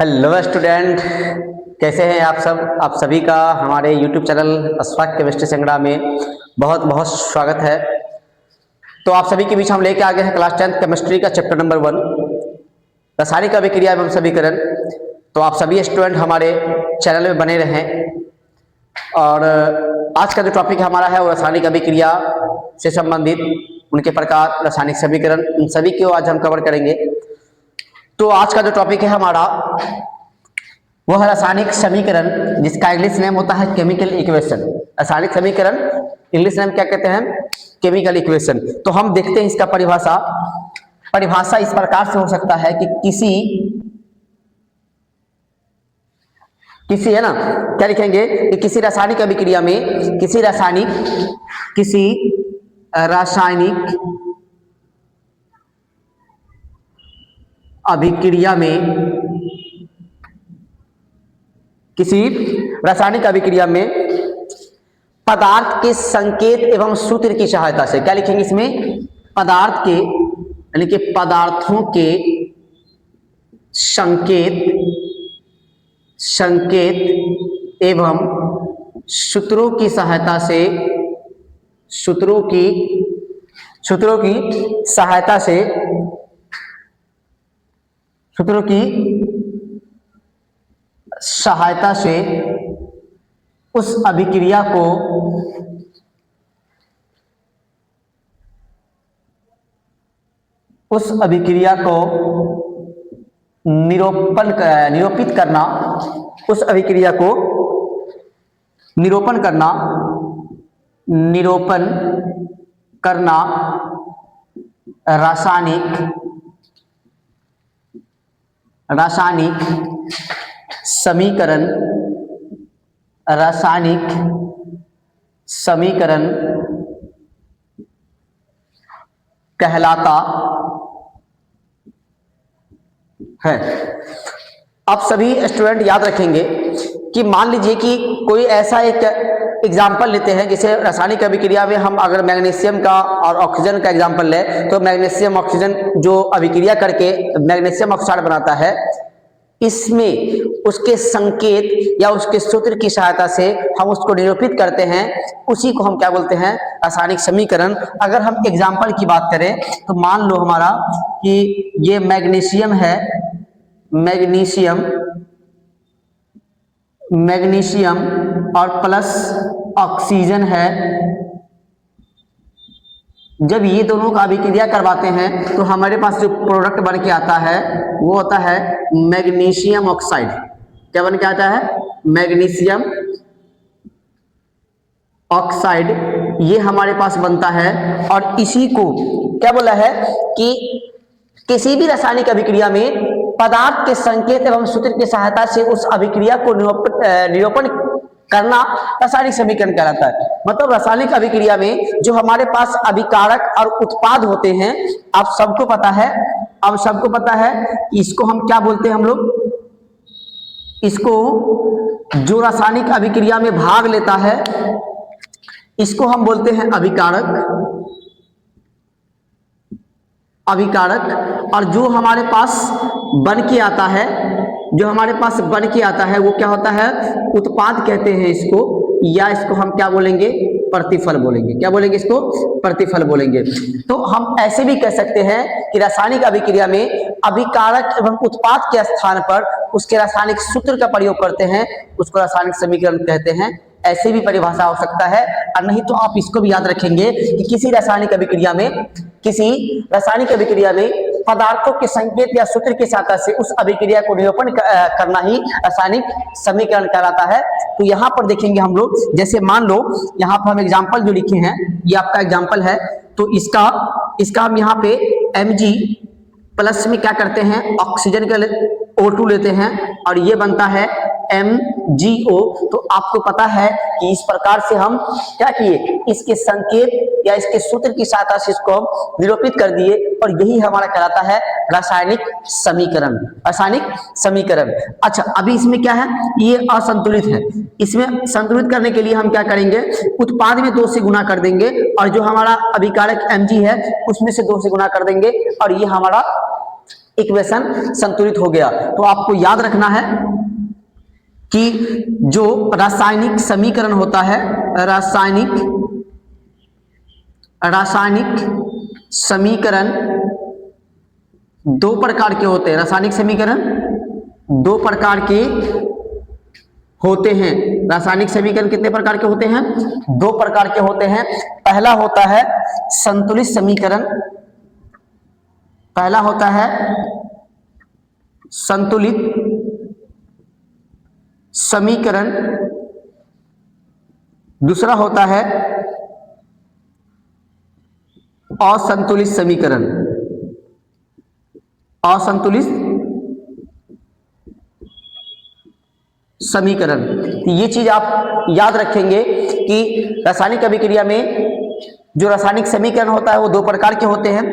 Hello student, कैसे हैं आप सब। आप सभी का हमारे YouTube channel Ashfaq chemistry Sangra में बहुत बहुत स्वागत है। तो आप सभी के बीच हम लेके आ गए हैं क्लास 10 केमिस्ट्री का चैप्टर नंबर 1, रासायनिक अभिक्रिया एवं समीकरण। तो आप सभी स्टूडेंट हमारे चैनल में बने रहें। और आज का जो टॉपिक हमारा है वो रासायनिक अभिक्रिया से संबंधित उनके प्रकार, रासायनिक समीकरण, इन सभी को आज हम कवर करेंगे। तो आज का जो टॉपिक है हमारा वो है रासायनिक समीकरण, जिसका इंग्लिश नेम होता है केमिकल इक्वेशन। रासायनिक समीकरण इंग्लिश नेम क्या कहते हैं? Chemical equation. तो हम देखते हैं इसका परिभाषा इस प्रकार से हो सकता है कि किसी है ना, क्या लिखेंगे कि किसी रासायनिक अभिक्रिया में किसी रासायनिक अभिक्रिया में पदार्थ के संकेत एवं सूत्र की सहायता से, क्या लिखेंगे इसमें? पदार्थ के यानी कि पदार्थों के संकेत एवं सूत्रों की सहायता से उस अभिक्रिया को निरूपित करना रासायनिक समीकरण कहलाता है। आप सभी स्टूडेंट याद रखेंगे कि मान लीजिए कि कोई ऐसा एक एग्जाम्पल लेते हैं, जैसे रासायनिक अभिक्रिया में हम अगर मैग्नीशियम का और ऑक्सीजन का एग्जाम्पल लें, तो मैग्नीशियम ऑक्सीजन जो अभिक्रिया करके मैग्नीशियम ऑक्साइड बनाता है, इसमें उसके संकेत या उसके सूत्र की सहायता से हम उसको निरूपित करते हैं। उसी को हम क्या बोलते हैं? रासायनिक समीकरण। अगर हम एग्जाम्पल की बात करें तो मान लो हमारा कि ये मैग्नीशियम है, मैग्नीशियम और प्लस ऑक्सीजन है। जब ये दोनों का अभिक्रिया करवाते हैं तो हमारे पास जो प्रोडक्ट बन के आता है वो होता है मैग्नीशियम ऑक्साइड। क्या बन के आता है? मैग्नीशियम ऑक्साइड, ये हमारे पास बनता है। और इसी को क्या बोला है कि किसी भी रासायनिक अभिक्रिया में पदार्थ के संकेत एवं सूत्र की सहायता से उस अभिक्रिया को निरूपण करना रासायनिक समीकरण कहलाता है। मतलब रासायनिक अभिक्रिया में जो हमारे पास अभिकारक और उत्पाद होते हैं, आप सबको पता है, इसको हम क्या बोलते हैं? हम लोग इसको, जो रासायनिक अभिक्रिया में भाग लेता है, इसको हम बोलते हैं अभिकारक। और जो हमारे पास बन के आता है वो क्या होता है? उत्पाद कहते हैं इसको, या इसको हम क्या बोलेंगे? प्रतिफल बोलेंगे। क्या बोलेंगे? इसको प्रतिफल बोलेंगे। तो हम ऐसे भी कह सकते हैं कि रासायनिक अभिक्रिया में अभिकारक एवं उत्पाद के स्थान पर उसके रासायनिक सूत्र का प्रयोग करते हैं, उसको रासायनिक समीकरण कहते हैं। ऐसे भी परिभाषा हो सकता है। और नहीं तो आप इसको भी याद रखेंगे कि किसी रासायनिक अभिक्रिया में पदार्थों के संकेत या सूत्र की सहायता से उस अभिक्रिया को निरूपण करना ही रासायनिक समीकरण कहलाता है। तो यहाँ पर देखेंगे हम लोग, जैसे मान लो यहाँ पर हम एग्जाम्पल जो लिखे हैं, ये आपका एग्जाम्पल है। तो इसका हम यहाँ पे Mg प्लस में क्या करते हैं? ऑक्सीजन का O2 लेते हैं और ये बनता है MgO। तो आपको पता है कि इस प्रकार से हम क्या किए? इसके संकेत या इसके सूत्र की सहायता से इसको हम निरूपित कर दिए, और यही हमारा कहलाता है रासायनिक समीकरण। अच्छा, अभी इसमें क्या है? ये असंतुलित है। इसमें संतुलित करने के लिए हम क्या करेंगे? उत्पाद में 2 से गुना कर देंगे, और जो हमारा अभिकारक Mg है उसमें से 2 से गुना कर देंगे, और ये हमारा इक्वेशन संतुलित हो गया। तो आपको याद रखना है कि जो रासायनिक समीकरण होता है, रासायनिक समीकरण दो प्रकार के होते हैं। रासायनिक समीकरण दो प्रकार के होते हैं। रासायनिक समीकरण कितने प्रकार के होते हैं? दो प्रकार के होते हैं। पहला होता है संतुलित समीकरण, पहला होता है संतुलित समीकरण, दूसरा होता है असंतुलित समीकरण। असंतुलित समीकरण, ये चीज आप याद रखेंगे कि रासायनिक अभिक्रिया में जो रासायनिक समीकरण होता है वो दो प्रकार के होते हैं।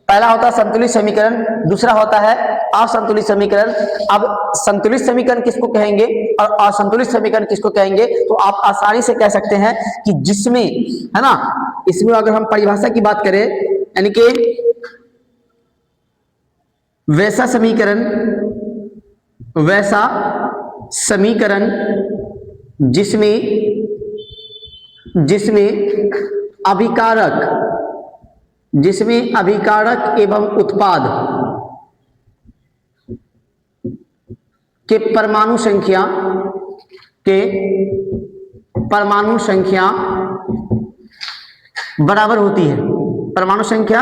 पहला होता है संतुलित समीकरण, दूसरा होता है असंतुलित समीकरण। अब संतुलित समीकरण किसको कहेंगे और असंतुलित समीकरण किसको कहेंगे, तो आप आसानी से कह सकते हैं कि जिसमें, है ना, इसमें अगर हम परिभाषा की बात करें, यानी कि वैसा समीकरण जिसमें अभिकारक एवं उत्पाद के परमाणु संख्या बराबर होती है। परमाणु संख्या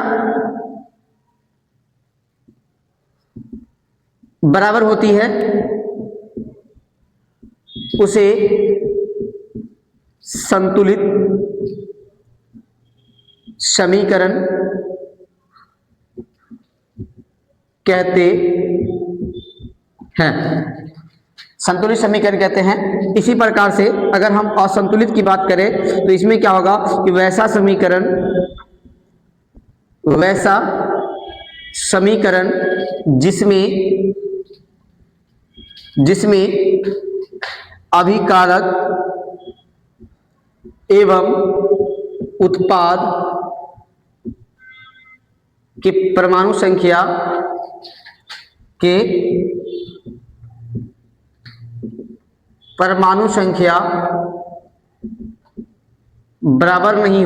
बराबर होती है, उसे संतुलित समीकरण कहते हैं। संतुलित समीकरण कहते हैं। इसी प्रकार से अगर हम असंतुलित की बात करें तो इसमें क्या होगा कि वैसा समीकरण जिसमें अभिकारक एवं उत्पाद के परमाणु संख्या बराबर नहीं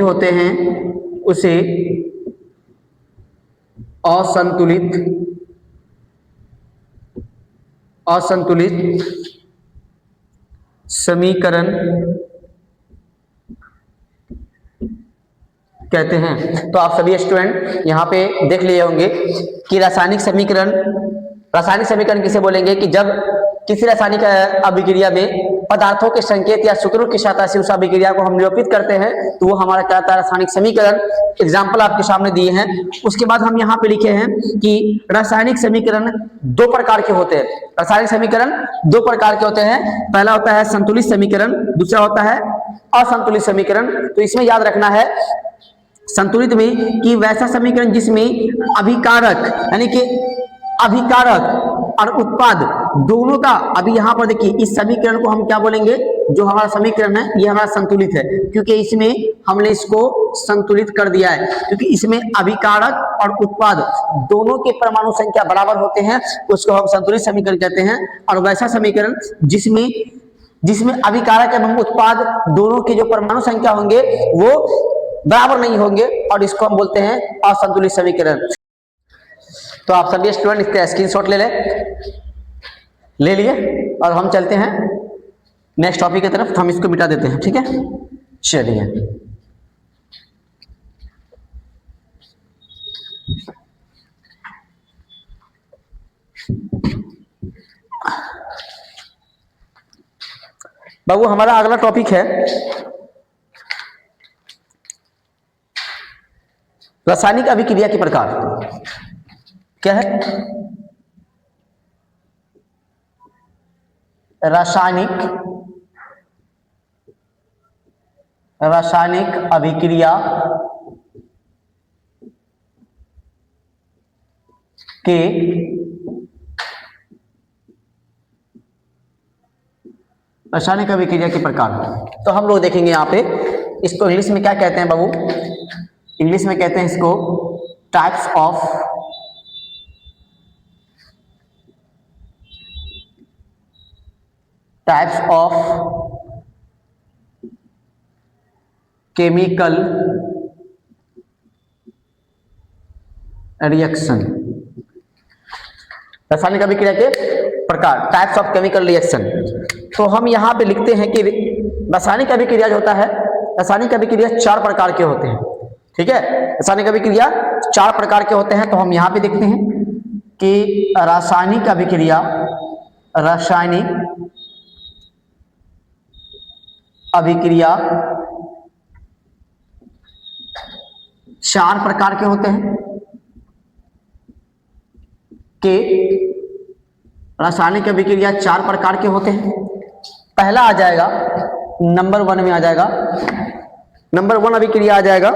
होते हैं, उसे असंतुलित समीकरण कहते हैं। तो आप सभी स्टूडेंट यहाँ पे देख लिए होंगे कि रासायनिक समीकरण किसे बोलेंगे कि जब किसी रासायनिक अभिक्रिया में पदार्थों के संकेत या सूत्रों की सहायता से उस अभिक्रिया को हम निरूपित करते हैं तो वो हमारा क्या होता है, रासायनिक समीकरण। एग्जाम्पल आपके सामने दिए हैं। उसके बाद हम यहाँ पे लिखे हैं कि रासायनिक समीकरण दो प्रकार के होते हैं। रासायनिक समीकरण दो प्रकार के होते हैं। पहला होता है संतुलित समीकरण, दूसरा होता है असंतुलित समीकरण। तो इसमें याद रखना है संतुलित में कि वैसा समीकरण जिसमें अभिकारक यानी कि अभिकारक और उत्पाद दोनों का, अभी यहाँ पर देखिए इस समीकरण को हम क्या बोलेंगे, जो हमारा समीकरण है ये हमारा संतुलित है, क्योंकि इसमें हमने इसको संतुलित कर दिया है, क्योंकि इसमें अभिकारक और उत्पाद दोनों के परमाणु संख्या बराबर होते हैं, उसको हम संतुलित समीकरण कहते हैं। और वैसा समीकरण जिसमें अभिकारक एवं उत्पाद दोनों के जो परमाणु संख्या होंगे वो बराबर नहीं होंगे, और इसको हम बोलते हैं असंतुलित समीकरण। तो आप सभी स्टूडेंट इसका स्क्रीनशॉट ले लिए और हम चलते हैं नेक्स्ट टॉपिक की तरफ। हम इसको मिटा देते हैं, ठीक है, चलिए। बाबू हमारा अगला टॉपिक है रासायनिक अभिक्रिया के प्रकार। क्या है? रासायनिक अभिक्रिया के प्रकार। तो हम लोग देखेंगे यहाँ पे, इसको इंग्लिश में क्या कहते हैं बाबू, इंग्लिश में कहते हैं इसको टाइप्स ऑफ केमिकल रिएक्शन, रासायनिक अभिक्रिया के प्रकार, टाइप्स ऑफ केमिकल रिएक्शन। तो हम यहां पे लिखते हैं कि रासायनिक अभिक्रिया जो होता है, रासायनिक अभिक्रिया 4 प्रकार के होते हैं। ठीक है, रासायनिक अभिक्रिया 4 प्रकार के होते हैं। तो हम यहां पे देखते हैं कि रासायनिक अभिक्रिया 4 प्रकार के होते हैं कि रासायनिक अभिक्रिया 4 प्रकार के होते हैं। पहला आ जाएगा नंबर 1 में आ जाएगा, नंबर 1 अभिक्रिया आ जाएगा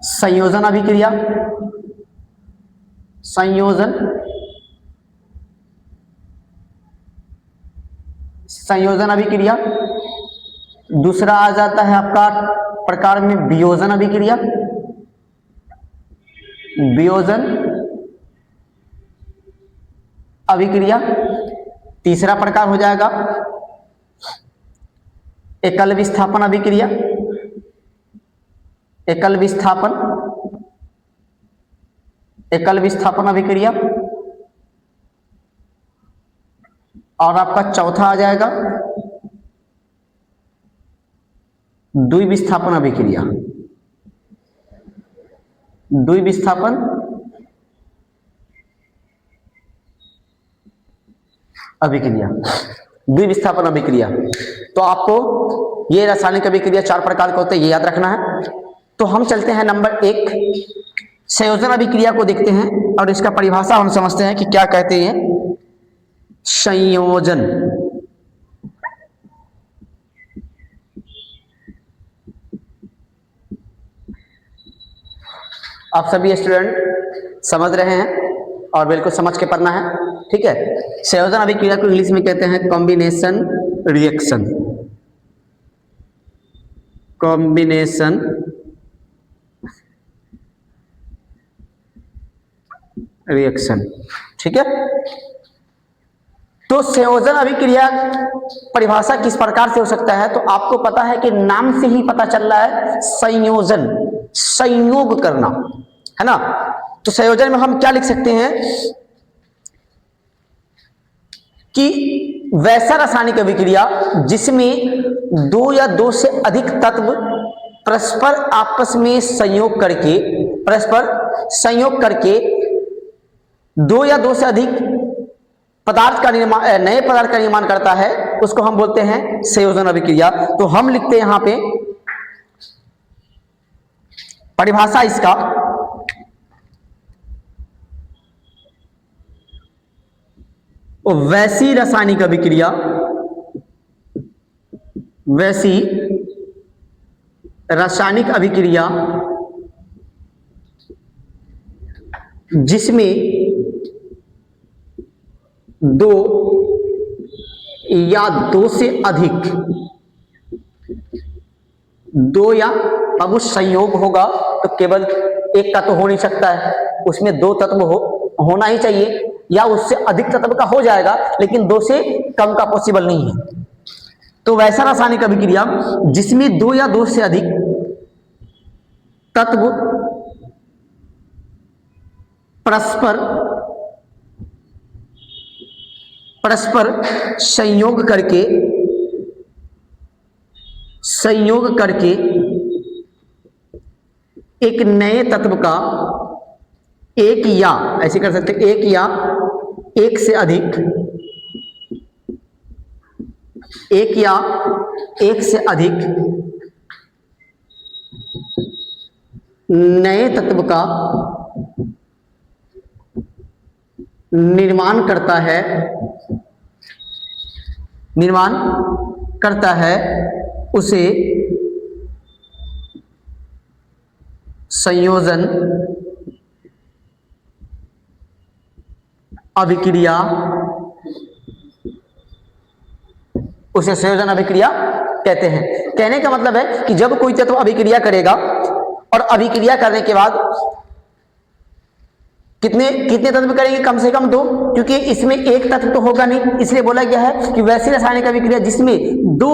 संयोजन अभिक्रिया। संयोजन अभिक्रिया। दूसरा आ जाता है आपका प्रकार में वियोजन अभिक्रिया, वियोजन अभिक्रिया। तीसरा प्रकार हो जाएगा एकल विस्थापन अभिक्रिया, एकल विस्थापन अभिक्रिया। और आपका चौथा आ जाएगा द्विविस्थापन अभिक्रिया, द्विविस्थापन अभिक्रिया, द्विविस्थापन अभिक्रिया। तो आपको ये रासायनिक अभिक्रिया 4 प्रकार के होते हैं, ये याद रखना है। तो हम चलते हैं नंबर 1 संयोजन अभिक्रिया को देखते हैं और इसका परिभाषा हम समझते हैं कि क्या कहते हैं संयोजन। आप सभी स्टूडेंट समझ रहे हैं और बिल्कुल समझ के पढ़ना है। ठीक है, संयोजन अभिक्रिया को इंग्लिश में कहते हैं कॉम्बिनेशन रिएक्शन, कॉम्बिनेशन रिएक्शन। ठीक है, तो संयोजन अभिक्रिया परिभाषा किस प्रकार से हो सकता है? तो आपको पता है कि नाम से ही पता चल रहा है संयोजन, संयोग करना, है ना। तो संयोजन में हम क्या लिख सकते हैं कि वैसा रासायनिक अभिक्रिया जिसमें 2 या 2 से अधिक तत्व परस्पर आपस में संयोग करके, परस्पर संयोग करके 2 या 2 से अधिक पदार्थ का निर्माण, नए पदार्थ का निर्माण करता है, उसको हम बोलते हैं संयोजन अभिक्रिया। तो हम लिखते हैं यहां पे परिभाषा इसका वैसी रासायनिक अभिक्रिया, वैसी रासायनिक अभिक्रिया जिसमें 2 या 2 से अधिक, 2 या, अब उस संयोग होगा तो केवल एक का तो हो नहीं सकता है, उसमें 2 तत्व होना ही चाहिए, या उससे अधिक तत्व का हो जाएगा लेकिन 2 से कम का पॉसिबल नहीं है। तो वैसा रासायनिक अभिक्रिया जिसमें 2 या 2 से अधिक तत्व परस्पर संयोग करके एक नए तत्व का एक या, ऐसे कर सकते हैं, एक या एक से अधिक, एक या एक से अधिक नए तत्व का निर्माण करता है, उसे संयोजन अभिक्रिया उसे संयोजन अभिक्रिया कहते हैं। कहने का मतलब है कि जब कोई तत्व अभिक्रिया करेगा और अभिक्रिया करने के बाद कितने कितने तत्व करेंगे, कम से कम 2, क्योंकि इसमें एक तत्व तो होगा नहीं, इसलिए बोला गया है कि वैसी रासायनिक अभिक्रिया जिसमें 2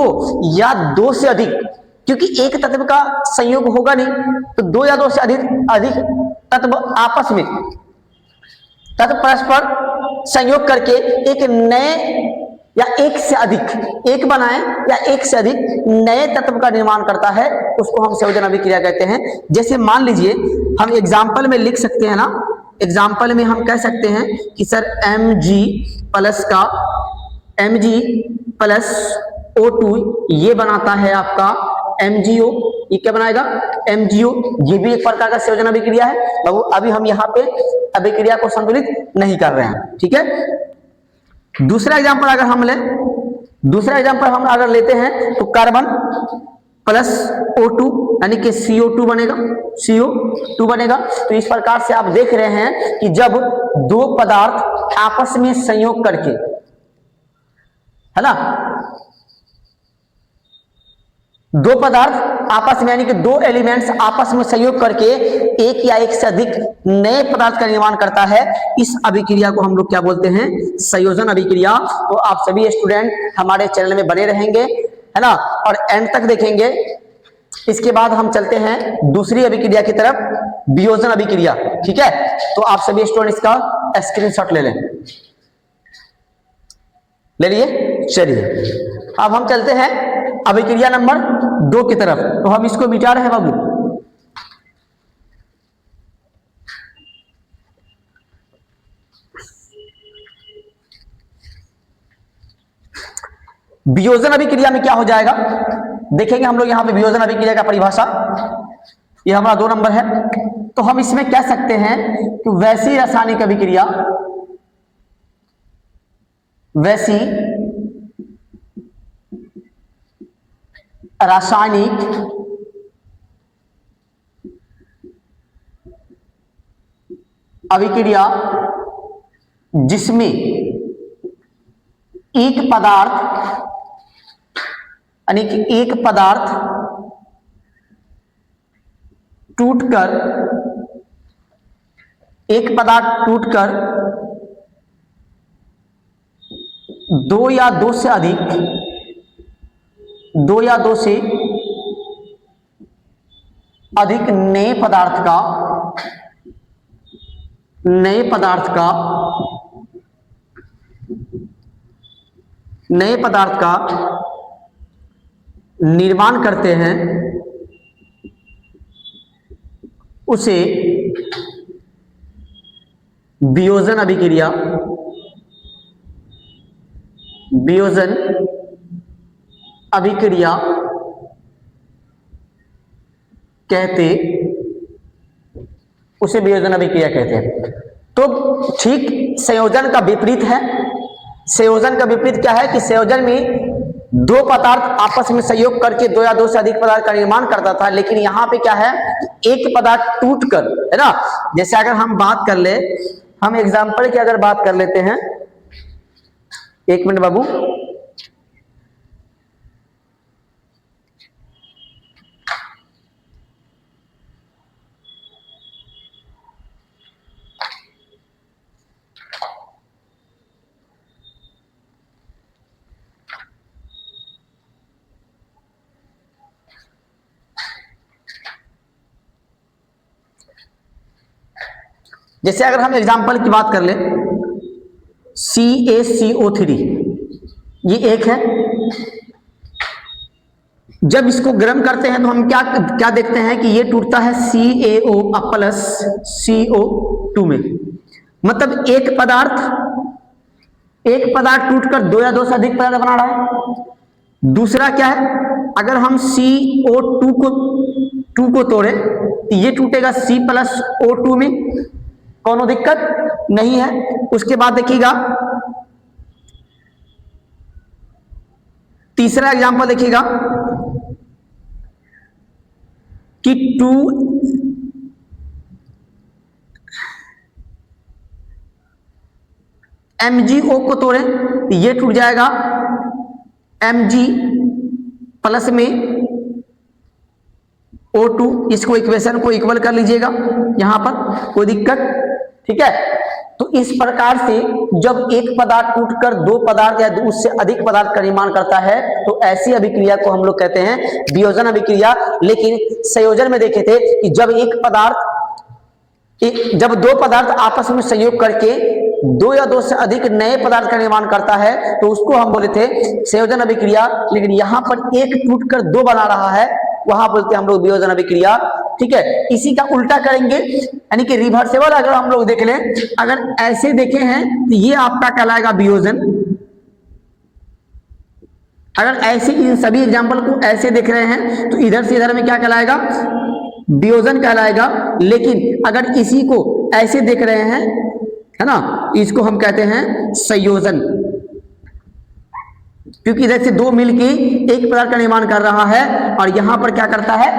या 2 से अधिक, क्योंकि एक तत्व का संयोग होगा नहीं, तो 2 या 2 से अधिक तत्व आपस में तत्व परस्पर संयोग करके एक नए या एक से अधिक, एक बनाए या एक से अधिक नए तत्व का निर्माण करता है, उसको हम संयोजन अभिक्रिया कहते हैं। जैसे मान लीजिए हम एग्जाम्पल में लिख सकते हैं ना, एग्जाम्पल में हम कह सकते हैं कि सर Mg प्लस का Mg प्लस O2 ये बनाता है आपका MgO, ये क्या बनाएगा MgO, ये भी एक प्रकार का संयोजन अभिक्रिया है बाबू। अभी हम यहाँ पे अभिक्रिया को संतुलित नहीं कर रहे हैं, ठीक है। दूसरा एग्जाम्पल अगर हम लेते हैं तो कार्बन प्लस O2 यानी कि CO2 बनेगा, CO2 बनेगा। तो इस प्रकार से आप देख रहे हैं कि जब 2 पदार्थ आपस में संयोग करके, है ना, 2 पदार्थ आपस में यानी कि 2 एलिमेंट्स आपस में संयोग करके एक या एक से अधिक नए पदार्थ का निर्माण करता है, इस अभिक्रिया को हम लोग क्या बोलते हैं, संयोजन अभिक्रिया। तो आप सभी स्टूडेंट हमारे चैनल में बने रहेंगे, है ना, और एंड तक देखेंगे। इसके बाद हम चलते हैं दूसरी अभिक्रिया की तरफ, वियोजन अभिक्रिया, ठीक है। तो आप सभी स्टूडेंट इसका स्क्रीनशॉट ले लें, ले लिए। चलिए अब हम चलते हैं अभिक्रिया नंबर 2 की तरफ। तो हम इसको मिटा रहे हैं बाबू, वियोजन अभिक्रिया में क्या हो जाएगा देखेंगे हम लोग। यहां पे वियोजन अभिक्रिया का परिभाषा, ये हमारा 2 नंबर है। तो हम इसमें कह सकते हैं कि वैसी रासायनिक अभिक्रिया, वैसी रासायनिक अभिक्रिया जिसमें एक पदार्थ यानी कि एक पदार्थ टूटकर 2 या 2 से अधिक, 2 या 2 से अधिक नए पदार्थ का निर्माण करते हैं, उसे वियोजन अभिक्रिया कहते हैं। तो ठीक संयोजन का विपरीत है। संयोजन का विपरीत क्या है कि संयोजन में 2 पदार्थ आपस में संयोग करके 2 या 2 से अधिक पदार्थ का निर्माण करता था, लेकिन यहां पे क्या है, एक पदार्थ टूटकर, है ना। जैसे अगर हम बात कर ले, हम एग्जांपल की अगर बात कर लेते हैं, 1 मिनट बाबू, जैसे अगर हम एग्जांपल की बात कर ले, CaCO3 ये एक है। जब इसको गर्म करते हैं तो हम क्या देखते हैं कि ये टूटता है CaO प्लस CO2 में। मतलब एक पदार्थ टूटकर 2 या 2 से अधिक पदार्थ बना रहा है। दूसरा क्या है, अगर हम CO2 को तोड़े तो ये टूटेगा C प्लस O2 में, कोनो दिक्कत नहीं है। उसके बाद देखिएगा तीसरा एग्जांपल देखिएगा कि 2 MgO को तोड़े तो ये टूट जाएगा mg प्लस में O2, इसको इक्वेशन को इक्वल कर लीजिएगा यहां पर, कोई दिक्कत, ठीक है। तो इस प्रकार से जब एक पदार्थ टूटकर दो पदार्थ या उससे अधिक पदार्थ का निर्माण करता है तो ऐसी अभिक्रिया को हम लोग कहते हैं वियोजन अभिक्रिया। लेकिन संयोजन में देखे थे कि जब दो पदार्थ आपस में संयोग करके दो या दो से अधिक नए पदार्थ का निर्माण करता है तो उसको हम बोले थे संयोजन अभिक्रिया। लेकिन यहां पर एक टूटकर दो बना रहा है, वहां बोलते हैं हम लोग वियोजन अभिक्रिया, ठीक है। इसी का उल्टा करेंगे, यानी कि रिवर्सेबल अगर हम लोग देख लें, अगर ऐसे देखे हैं तो ये आपका कहलाएगा वियोजन। अगर ऐसे इन सभी एग्जाम्पल को ऐसे देख रहे हैं तो इधर से इधर में क्या कहलाएगा, वियोजन कहलाएगा। लेकिन अगर इसी को ऐसे देख रहे हैं, है ना, इसको हम कहते हैं संयोजन, क्योंकि इधर से दो मिलके एक पदार्थ का निर्माण कर रहा है और यहां पर क्या करता है,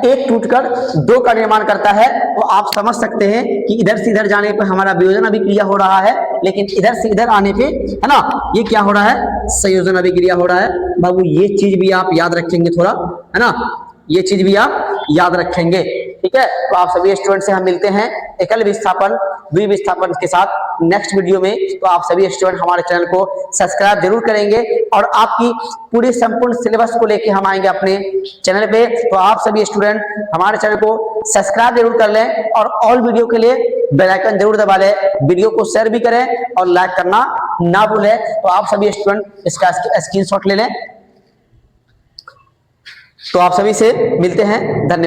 एक टूटकर दो का निर्माण करता है। तो आप समझ सकते हैं कि इधर से इधर जाने पर हमारा वियोजन अभिक्रिया हो रहा है, लेकिन इधर से इधर आने पे, है ना, ये क्या हो रहा है, संयोजन अभिक्रिया हो रहा है। बाबू ये चीज भी आप याद रखेंगे थोड़ा, है ना, ये चीज भी आप याद रखेंगे, ठीक है। तो आप सभी स्टूडेंट से हम मिलते हैं एकल विस्थापन द्विविस्थापन के साथ नेक्स्ट वीडियो में। तो आप सभी स्टूडेंट हमारे चैनल को सब्सक्राइब जरूर करेंगे और आपकी पूरी संपूर्ण सिलेबस को लेके हम आएंगे अपने चैनल पे। तो आप सभी स्टूडेंट हमारे चैनल को सब्सक्राइब जरूर कर लें और ऑल वीडियो के लिए बेल आइकन जरूर दबा लें, वीडियो को शेयर भी करें और लाइक करना ना भूलें। तो आप सभी स्टूडेंट इसका स्क्रीनशॉट ले लें। तो आप सभी से मिलते हैं, धन्यवाद।